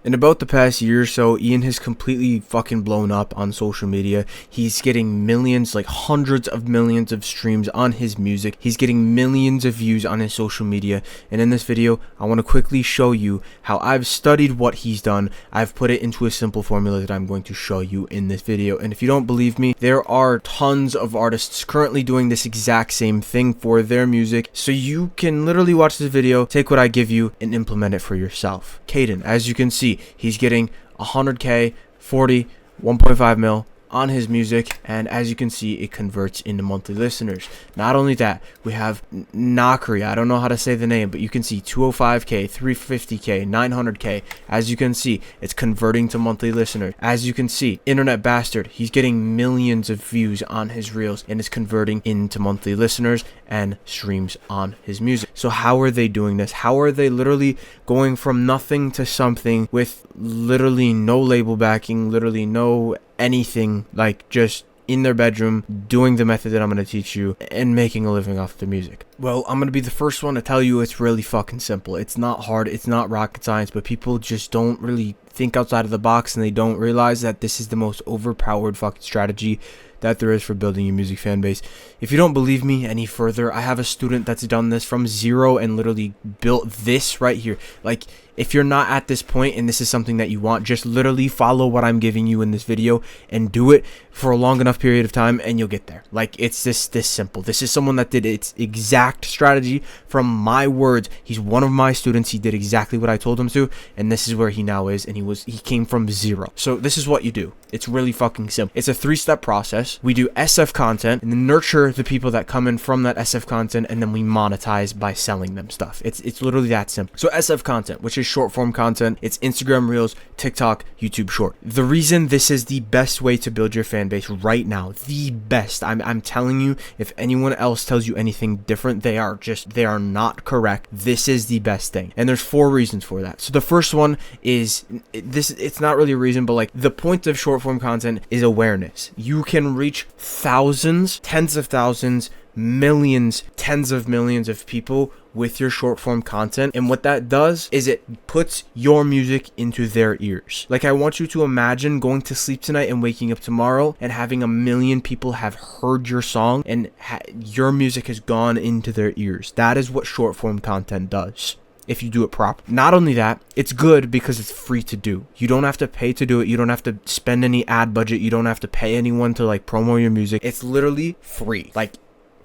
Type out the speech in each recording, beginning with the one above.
In about the past year or so, Ian has completely fucking blown up on social media. He's getting millions, like hundreds of millions of streams on his music. He's getting millions of views on his social media. And in this video, I want to quickly show you how I've studied what he's done. I've put it into a simple formula that I'm going to show you in this video. And if you don't believe me, there are tons of artists currently doing this exact same thing for their music. So you can literally watch this video, take what I give you, and implement it for yourself. Caden, as you can see, he's getting 100k, 40, 1.5 mil on his music, and as you can see, it converts into monthly listeners. Not only that, we have Nakri, I don't know how to say the name, but you can see 205k, 350k, 900k. As you can see, it's converting to monthly listeners. As you can see, Internet Bastard, he's getting millions of views on his reels, and it's converting into monthly listeners and streams on his music. So how are they doing this? How are they literally going from nothing to something with literally no label backing, literally no anything, like just in their bedroom doing the method that I'm going to teach you and making a living off the music? Well, I'm going to be the first one to tell you it's really fucking simple. It's not hard, it's not rocket science, but people just don't really think outside of the box, and they don't realize that this is the most overpowered fucking strategy that there is for building a music fan base. If you don't believe me any further, I have a student that's done this from zero and literally built this right here. Like, if you're not at this point and this is something that you want, just literally follow what I'm giving you in this video and do it for a long enough period of time and you'll get there. Like, it's this simple. This is someone that did its exact strategy from my words. He's one of my students. He did exactly what I told him to, and this is where he now is, and he came from zero. So this is what you do. It's really fucking simple. It's a 3-step process. We do SF content and then nurture the people that come in from that SF content, and then we monetize by selling them stuff. It's literally that simple. So SF content, which is short form content, it's Instagram Reels, TikTok, YouTube Short. The reason this is the best way to build your fan base right now, the best, I'm telling you, if anyone else tells you anything different, they are not correct. This is the best thing, and there's 4 reasons for that. So the first one is this. It's not really a reason, but like the point of short form content is awareness. You can reach thousands, tens of thousands, millions, tens of millions of people with your short form content, and what that does is it puts your music into their ears. Like, I want you to imagine going to sleep tonight and waking up tomorrow and having 1 million people have heard your song and your music has gone into their ears. That is what short form content does if you do it properly. Not only that, it's good because it's free to do. You don't have to pay to do it. You don't have to spend any ad budget. You don't have to pay anyone to like promo your music. It's literally free. Like,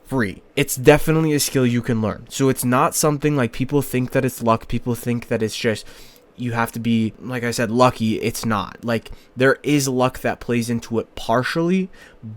free. It's definitely a skill you can learn. So it's not something like people think that it's luck. People think that it's just you have to be, like I said, lucky. It's not. Like, there is luck that plays into it partially,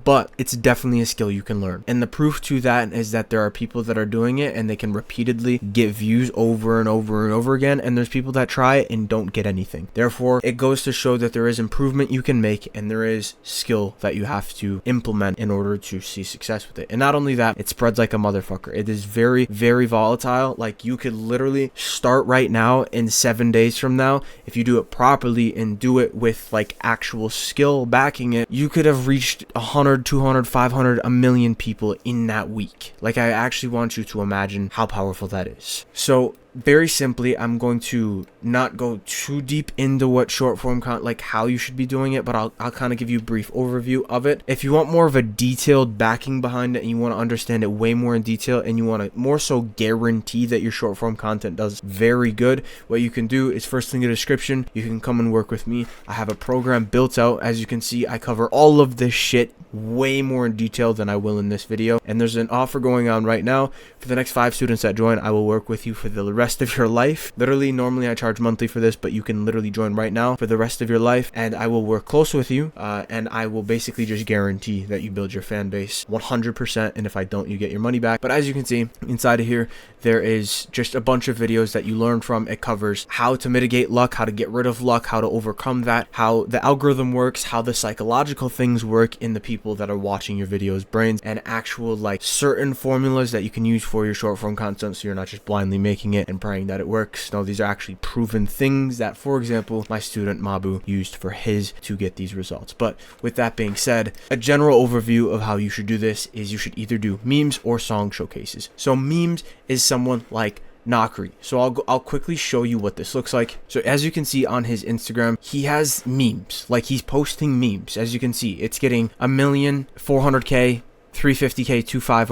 but it's definitely a skill you can learn. And the proof to that is that there are people that are doing it and they can repeatedly get views over and over and over again, and there's people that try it and don't get anything. Therefore, it goes to show that there is improvement you can make and there is skill that you have to implement in order to see success with it. And not only that, it spreads like a motherfucker. It is very, very volatile. Like, you could literally start right now, in 7 days from now, if you do it properly and do it with like actual skill backing it, you could have reached 100, 200, 500, 1 million people in that week. Like, I actually want you to imagine how powerful that is. So very simply, I'm going to not go too deep into what short form like how you should be doing it, but I'll kind of give you a brief overview of it. If you want more of a detailed backing behind it and you want to understand it way more in detail and you want to more so guarantee that your short form content does very good, what you can do is, first thing in the description, you can come and work with me. I have a program built out. As you can see, I cover all of this shit way more in detail than I will in this video, and there's an offer going on right now. For the next 5 students that join, I will work with you for the rest of your life. Literally, normally I charge monthly for this, but you can literally join right now for the rest of your life, and I will work close with you, and I will basically just guarantee that you build your fan base 100%, and if I don't, you get your money back. But as you can see inside of here, there is just a bunch of videos that you learn from. It covers how to mitigate luck, how to get rid of luck, how to overcome that, how the algorithm works, how the psychological things work in the people that are watching your videos' brains, and actual like certain formulas that you can use for your short form content, so you're not just blindly making it and praying that it works. No, these are actually proven things that, for example, my student Mabu used for his to get these results. But with that being said, a general overview of how you should do this is you should either do memes or song showcases. So memes is someone like Nakri. So I'll quickly show you what this looks like. So as you can see on his Instagram, he has memes. Like, he's posting memes. As you can see, it's getting 1,000,000, 400K, 350K, 25,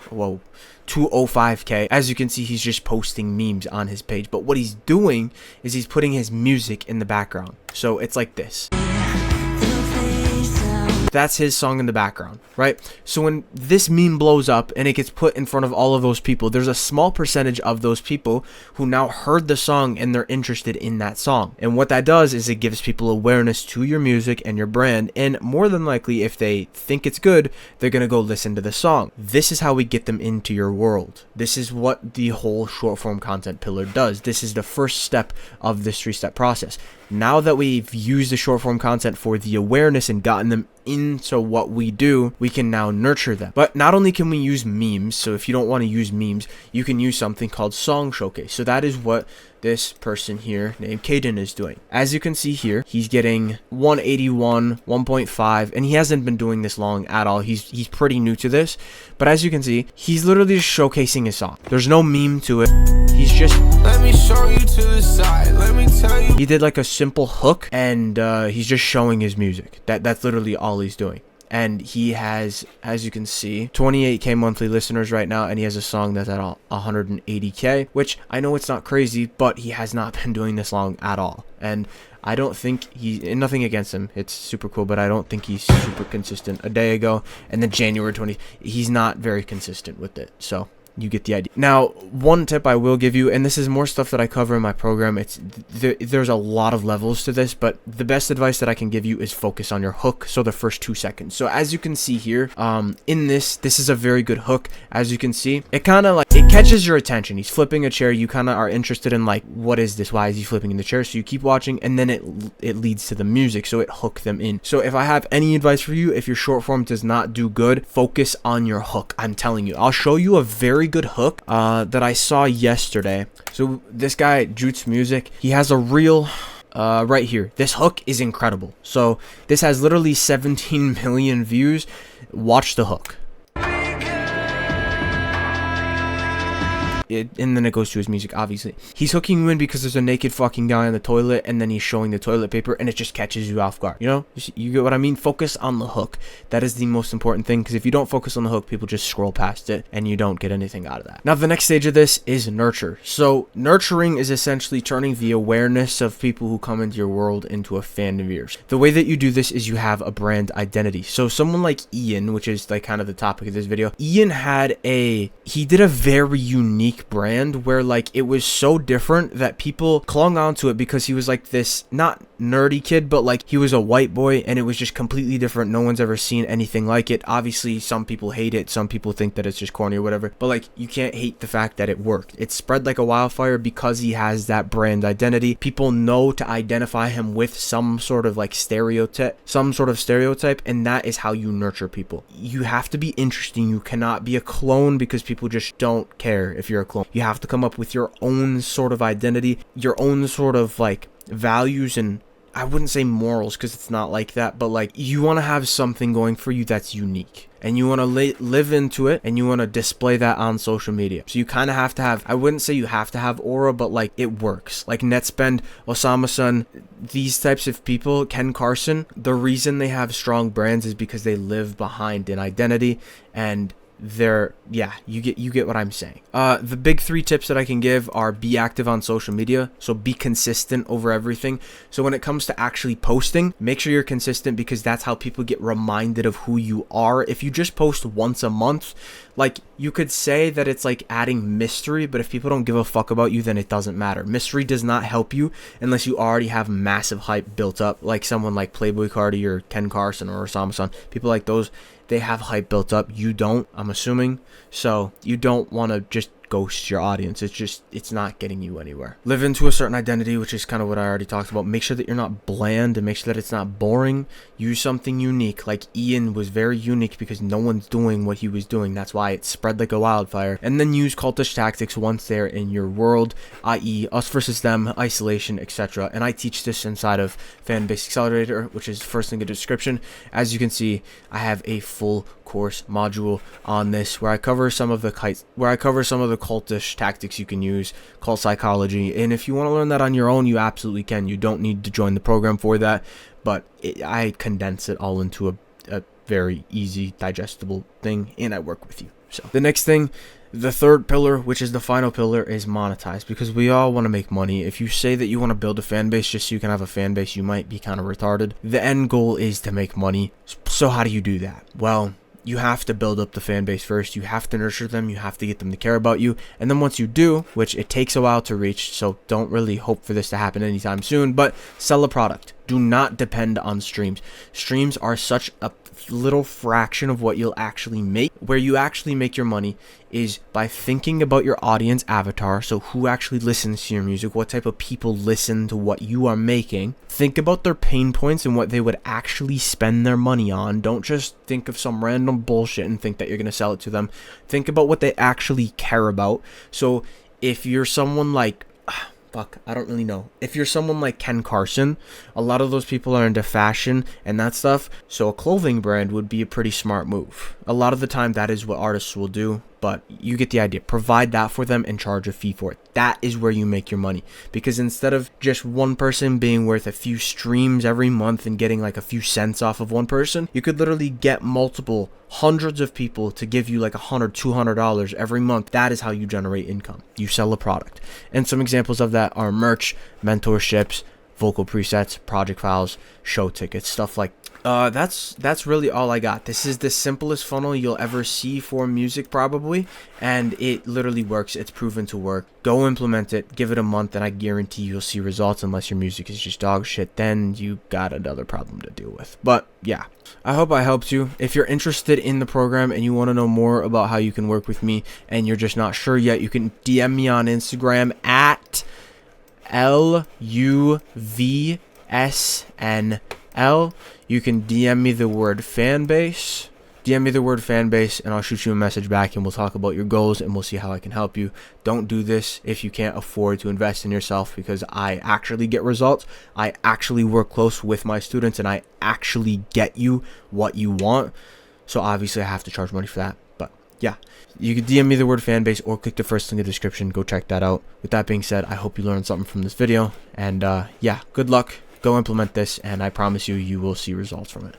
whoa, 205K. As you can see, he's just posting memes on his page. But what he's doing is he's putting his music in the background. So it's like this. That's his song in the background, right? So when this meme blows up and it gets put in front of all of those people, there's a small percentage of those people who now heard the song and they're interested in that song. And what that does is it gives people awareness to your music and your brand. And more than likely, if they think it's good, they're going to go listen to the song. This is how we get them into your world. This is what the whole short form content pillar does. This is the first step of this 3-step process. Now that we've used the short form content for the awareness and gotten them into what we do, we can now nurture them. But not only can we use memes, so if you don't want to use memes, you can use something called Song Showcase. So that is what this person here named Caden is doing. As you can see here, he's getting 181, 1.5, and he hasn't been doing this long at all. He's pretty new to this, but as you can see, he's literally just showcasing his song. There's no meme to it. He's just, let me show you to the side, let me tell you. He did like a simple hook, and he's just showing his music. That's literally all he's doing. And he has, as you can see, 28K monthly listeners right now, and he has a song that's at 180K, which I know it's not crazy, but he has not been doing this long at all. And I don't think nothing against him, it's super cool, but I don't think he's super consistent. A day ago, and then January 20, he's not very consistent with it. So you get the idea. Now, one tip I will give you, and this is more stuff that I cover in my program. There's a lot of levels to this, but the best advice that I can give you is focus on your hook. So the first 2 seconds. So as you can see here, in this is a very good hook. As you can see, it kind of like, it catches your attention. He's flipping a chair. You kind of are interested in like, what is this? Why is he flipping in the chair? So you keep watching, and then it leads to the music. So it hooked them in. So if I have any advice for you, if your short form does not do good, focus on your hook. I'm telling you, I'll show you a very good hook that I saw yesterday. So this guy Jutes Music, he has a reel right here. This hook is incredible. So this has literally 17 million views. Watch the hook. And then it goes to his music, obviously. He's hooking you in because there's a naked fucking guy on the toilet, and then he's showing the toilet paper, and it just catches you off guard. You know? You get what I mean? Focus on the hook. That is the most important thing, because if you don't focus on the hook, people just scroll past it, and you don't get anything out of that. Now, the next stage of this is nurture. So, nurturing is essentially turning the awareness of people who come into your world into a fan of yours. The way that you do this is you have a brand identity. So, someone like Ian, which is like kind of the topic of this video, Ian he did a very unique brand where like it was so different that people clung onto it because he was like this not nerdy kid, but like he was a white boy, and it was just completely different. No one's ever seen anything like it. Obviously, some people hate it, some people think that it's just corny or whatever, but like you can't hate the fact that it worked. It spread like a wildfire because he has that brand identity. People know to identify him with some sort of like stereotype, and that is how you nurture people. You have to be interesting. You cannot be a clone because people just don't care if you're a clone. You have to come up with your own sort of identity, your own sort of like values, and I wouldn't say morals because it's not like that, but like you want to have something going for you that's unique, and you want to live into it, and you want to display that on social media. So you kind of have to have, I wouldn't say you have to have aura, but like it works. Like Netspend, Osama Sun, these types of people, Ken Carson, the reason they have strong brands is because they live behind an identity, and you get what I'm saying. The big 3 tips that I can give are: be active on social media. So be consistent over everything. So when it comes to actually posting, make sure you're consistent, because that's how people get reminded of who you are. If you just post once a month, like you could say that it's like adding mystery, but if people don't give a fuck about you, then it doesn't matter. Mystery does not help you unless you already have massive hype built up, like someone like Playboy Cardi or Ken Carson or Osama Sun. People like those, they have hype built up. You don't, I'm assuming. So you don't want to just ghost your audience. It's not getting you anywhere. Live into a certain identity, which is kind of what I already talked about. Make sure that you're not bland, and make sure that it's not boring. Use something unique. Like Ian was very unique because no one's doing what he was doing. That's why it spread like a wildfire. And then use cultish tactics once they're in your world, i.e. us versus them, isolation, etc. And I teach this inside of Fanbase Accelerator, which is first link in the description. As you can see, I have a full course module on this where I cover some of the cultish tactics you can use, cult psychology. And if you want to learn that on your own, you absolutely can. You don't need to join the program for that, but I condense it all into a very easy, digestible thing, and I work with you. So the next thing, the third pillar, which is the final pillar, is monetize, because we all want to make money. If you say that you want to build a fan base just so you can have a fan base, you might be kind of retarded. The end goal is to make money. So how do you do that? Well, you have to build up the fan base first. You have to nurture them. You have to get them to care about you. And then once you do, which it takes a while to reach, so don't really hope for this to happen anytime soon, but sell a product. Do not depend on streams. Streams are such a little fraction of what you'll actually make. Where you actually make your money is by thinking about your audience avatar. So who actually listens to your music? What type of people listen to what you are making? Think about their pain points and what they would actually spend their money on. Don't just think of some random bullshit and think that you're going to sell it to them. Think about what they actually care about. So if you're someone like I don't really know. If you're someone like Ken Carson, a lot of those people are into fashion and that stuff. So a clothing brand would be a pretty smart move. A lot of the time that is what artists will do, but you get the idea. Provide that for them and charge a fee for it. That is where you make your money. Because instead of just one person being worth a few streams every month and getting like a few cents off of one person, you could literally get multiple hundreds of people to give you like $100, $200 every month. That is how you generate income. You sell a product. And some examples of that are merch, mentorships, vocal presets, project files, show tickets, stuff like that's really all I got. This is the simplest funnel you'll ever see for music probably, and it literally works. It's proven to work. Go implement it, give it a month, and I guarantee you'll see results. Unless your music is just dog shit, then you got another problem to deal with. But yeah, I hope I helped you. If you're interested in the program and you want to know more about how you can work with me and you're just not sure yet, you can DM me on Instagram at LUVSNL. You can DM me the word fanbase. And I'll shoot you a message back and we'll talk about your goals and we'll see how I can help you. Don't do this if you can't afford to invest in yourself, because I actually get results. I actually work close with my students and I actually get you what you want. So obviously I have to charge money for that. But yeah, you can DM me the word fanbase or click the first link in the description. Go check that out. With that being said, I hope you learned something from this video. And yeah, good luck. Go implement this, and I promise you, you will see results from it.